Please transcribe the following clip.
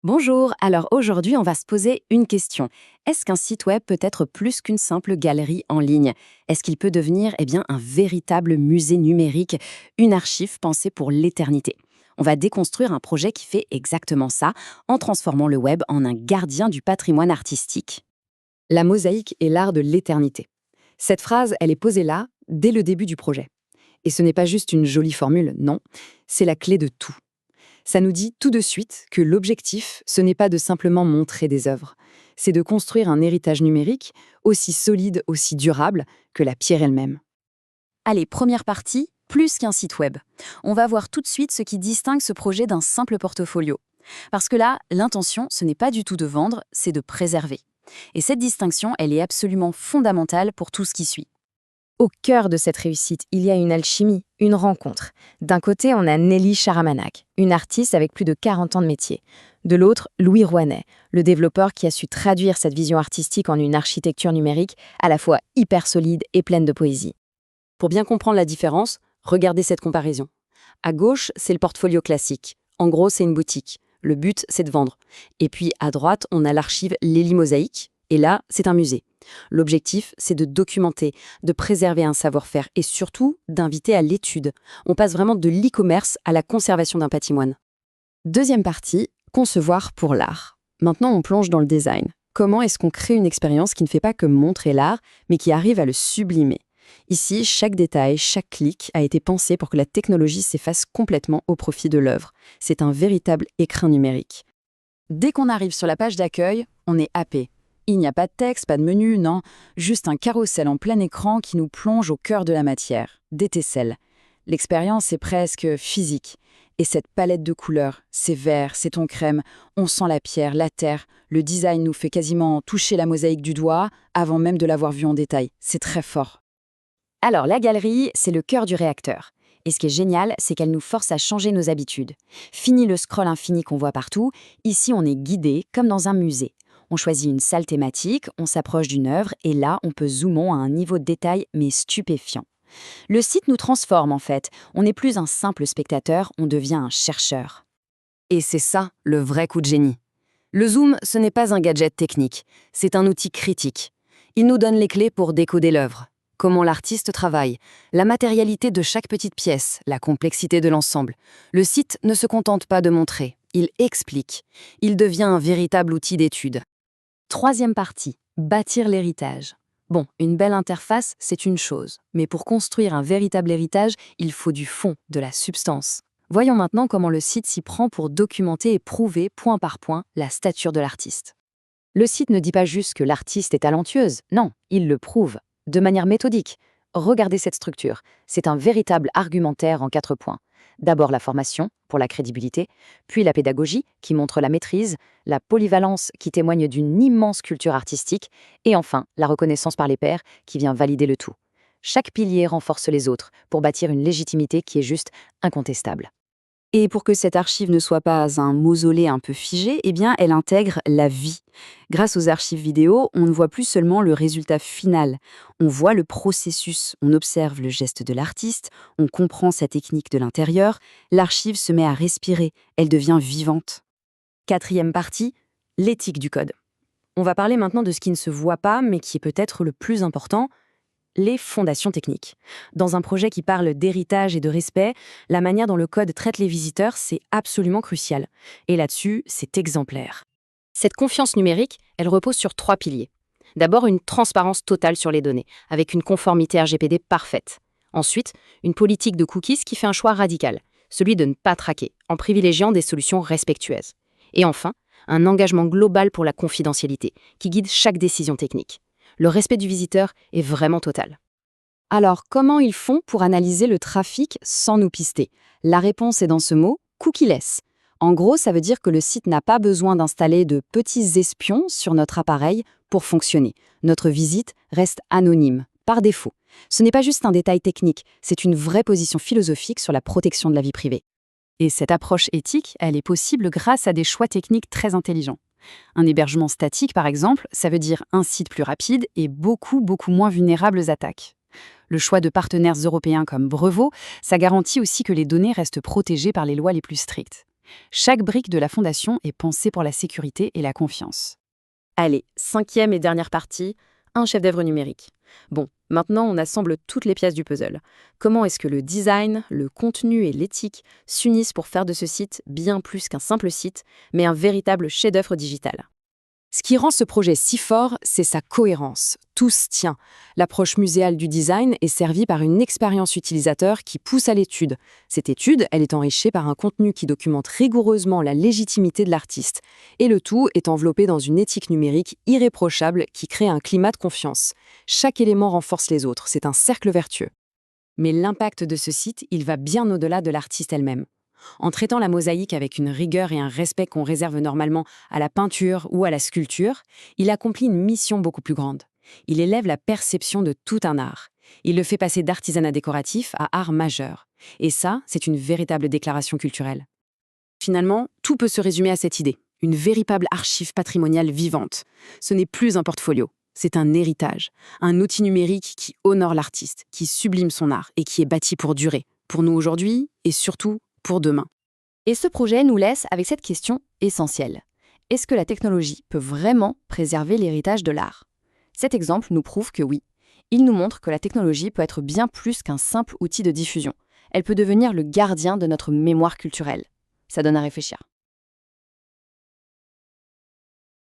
Bonjour, alors aujourd'hui on va se poser une question. Est-ce qu'un site web peut être plus qu'une simple galerie en ligne? Est-ce qu'il peut devenir un véritable musée numérique, une archive pensée pour l'éternité? On va déconstruire un projet qui fait exactement ça, en transformant le web en un gardien du patrimoine artistique. La mosaïque est l'art de l'éternité. Cette phrase, elle est posée là, dès le début du projet. Et ce n'est pas juste une jolie formule, non, c'est la clé de tout. Ça nous dit tout de suite que l'objectif, ce n'est pas de simplement montrer des œuvres, c'est de construire un héritage numérique aussi solide, aussi durable que la pierre elle-même. Allez, première partie, plus qu'un site web. On va voir tout de suite ce qui distingue ce projet d'un simple portfolio. Parce que là, l'intention, ce n'est pas du tout de vendre, c'est de préserver. Et cette distinction, elle est absolument fondamentale pour tout ce qui suit. Au cœur de cette réussite, il y a une alchimie, une rencontre. D'un côté, on a Nelly Charamanac, une artiste avec plus de 40 ans de métier. De l'autre, Louis Rouanet, le développeur qui a su traduire cette vision artistique en une architecture numérique à la fois hyper solide et pleine de poésie. Pour bien comprendre la différence, regardez cette comparaison. À gauche, c'est le portfolio classique. En gros, c'est une boutique. Le but, c'est de vendre. Et puis, à droite, on a l'archive Lélie Mosaïque. Et là, c'est un musée. L'objectif, c'est de documenter, de préserver un savoir-faire et surtout d'inviter à l'étude. On passe vraiment de l'e-commerce à la conservation d'un patrimoine. Deuxième partie, concevoir pour l'art. Maintenant, on plonge dans le design. Comment est-ce qu'on crée une expérience qui ne fait pas que montrer l'art, mais qui arrive à le sublimer? Ici, chaque détail, chaque clic a été pensé pour que la technologie s'efface complètement au profit de l'œuvre. C'est un véritable écrin numérique. Dès qu'on arrive sur la page d'accueil, on est happé. Il n'y a pas de texte, pas de menu, non, juste un carrousel en plein écran qui nous plonge au cœur de la matière, des tesselles. L'expérience est presque physique. Et cette palette de couleurs, ces verts, ces tons crème, on sent la pierre, la terre, le design nous fait quasiment toucher la mosaïque du doigt avant même de l'avoir vue en détail. C'est très fort. Alors, la galerie, c'est le cœur du réacteur. Et ce qui est génial, c'est qu'elle nous force à changer nos habitudes. Fini le scroll infini qu'on voit partout, ici on est guidé comme dans un musée. On choisit une salle thématique, on s'approche d'une œuvre et là, on peut zoomer à un niveau de détail mais stupéfiant. Le site nous transforme en fait. On n'est plus un simple spectateur, on devient un chercheur. Et c'est ça, le vrai coup de génie. Le zoom, ce n'est pas un gadget technique, c'est un outil critique. Il nous donne les clés pour décoder l'œuvre. Comment l'artiste travaille, la matérialité de chaque petite pièce, la complexité de l'ensemble. Le site ne se contente pas de montrer, il explique. Il devient un véritable outil d'étude. Troisième partie, bâtir l'héritage. Bon, une belle interface, c'est une chose. Mais pour construire un véritable héritage, il faut du fond, de la substance. Voyons maintenant comment le site s'y prend pour documenter et prouver, point par point, la stature de l'artiste. Le site ne dit pas juste que l'artiste est talentueuse, non, il le prouve, de manière méthodique. Regardez cette structure, c'est un véritable argumentaire en 4 points. D'abord la formation, pour la crédibilité, puis la pédagogie, qui montre la maîtrise, la polyvalence, qui témoigne d'une immense culture artistique, et enfin la reconnaissance par les pairs, qui vient valider le tout. Chaque pilier renforce les autres, pour bâtir une légitimité qui est juste incontestable. Et pour que cette archive ne soit pas un mausolée un peu figé, elle intègre la vie. Grâce aux archives vidéo, on ne voit plus seulement le résultat final. On voit le processus, on observe le geste de l'artiste, on comprend sa technique de l'intérieur, l'archive se met à respirer, elle devient vivante. Quatrième partie, l'éthique du code. On va parler maintenant de ce qui ne se voit pas, mais qui est peut-être le plus important, les fondations techniques. Dans un projet qui parle d'héritage et de respect, la manière dont le code traite les visiteurs, c'est absolument crucial. Et là-dessus, c'est exemplaire. Cette confiance numérique, elle repose sur 3 piliers. D'abord, une transparence totale sur les données, avec une conformité RGPD parfaite. Ensuite, une politique de cookies qui fait un choix radical, celui de ne pas traquer, en privilégiant des solutions respectueuses. Et enfin, un engagement global pour la confidentialité, qui guide chaque décision technique. Le respect du visiteur est vraiment total. Alors, comment ils font pour analyser le trafic sans nous pister? La réponse est dans ce mot, cookieless. En gros, ça veut dire que le site n'a pas besoin d'installer de petits espions sur notre appareil pour fonctionner. Notre visite reste anonyme, par défaut. Ce n'est pas juste un détail technique, c'est une vraie position philosophique sur la protection de la vie privée. Et cette approche éthique, elle est possible grâce à des choix techniques très intelligents. Un hébergement statique, par exemple, ça veut dire un site plus rapide et beaucoup moins vulnérable aux attaques. Le choix de partenaires européens comme Brevo, ça garantit aussi que les données restent protégées par les lois les plus strictes. Chaque brique de la fondation est pensée pour la sécurité et la confiance. Allez, 5e et dernière partie, un chef-d'œuvre numérique. Bon, maintenant on assemble toutes les pièces du puzzle. Comment est-ce que le design, le contenu et l'éthique s'unissent pour faire de ce site bien plus qu'un simple site, mais un véritable chef-d'œuvre digital? Ce qui rend ce projet si fort, c'est sa cohérence. Tout se tient. L'approche muséale du design est servie par une expérience utilisateur qui pousse à l'étude. Cette étude, elle est enrichie par un contenu qui documente rigoureusement la légitimité de l'artiste. Et le tout est enveloppé dans une éthique numérique irréprochable qui crée un climat de confiance. Chaque élément renforce les autres, c'est un cercle vertueux. Mais l'impact de ce site, il va bien au-delà de l'artiste elle-même. En traitant la mosaïque avec une rigueur et un respect qu'on réserve normalement à la peinture ou à la sculpture, il accomplit une mission beaucoup plus grande. Il élève la perception de tout un art. Il le fait passer d'artisanat décoratif à art majeur. Et ça, c'est une véritable déclaration culturelle. Finalement, tout peut se résumer à cette idée, une véritable archive patrimoniale vivante. Ce n'est plus un portfolio, c'est un héritage, un outil numérique qui honore l'artiste, qui sublime son art et qui est bâti pour durer, pour nous aujourd'hui et surtout pour demain. Et ce projet nous laisse avec cette question essentielle. Est-ce que la technologie peut vraiment préserver l'héritage de l'art? Cet exemple nous prouve que oui. Il nous montre que la technologie peut être bien plus qu'un simple outil de diffusion. Elle peut devenir le gardien de notre mémoire culturelle. Ça donne à réfléchir.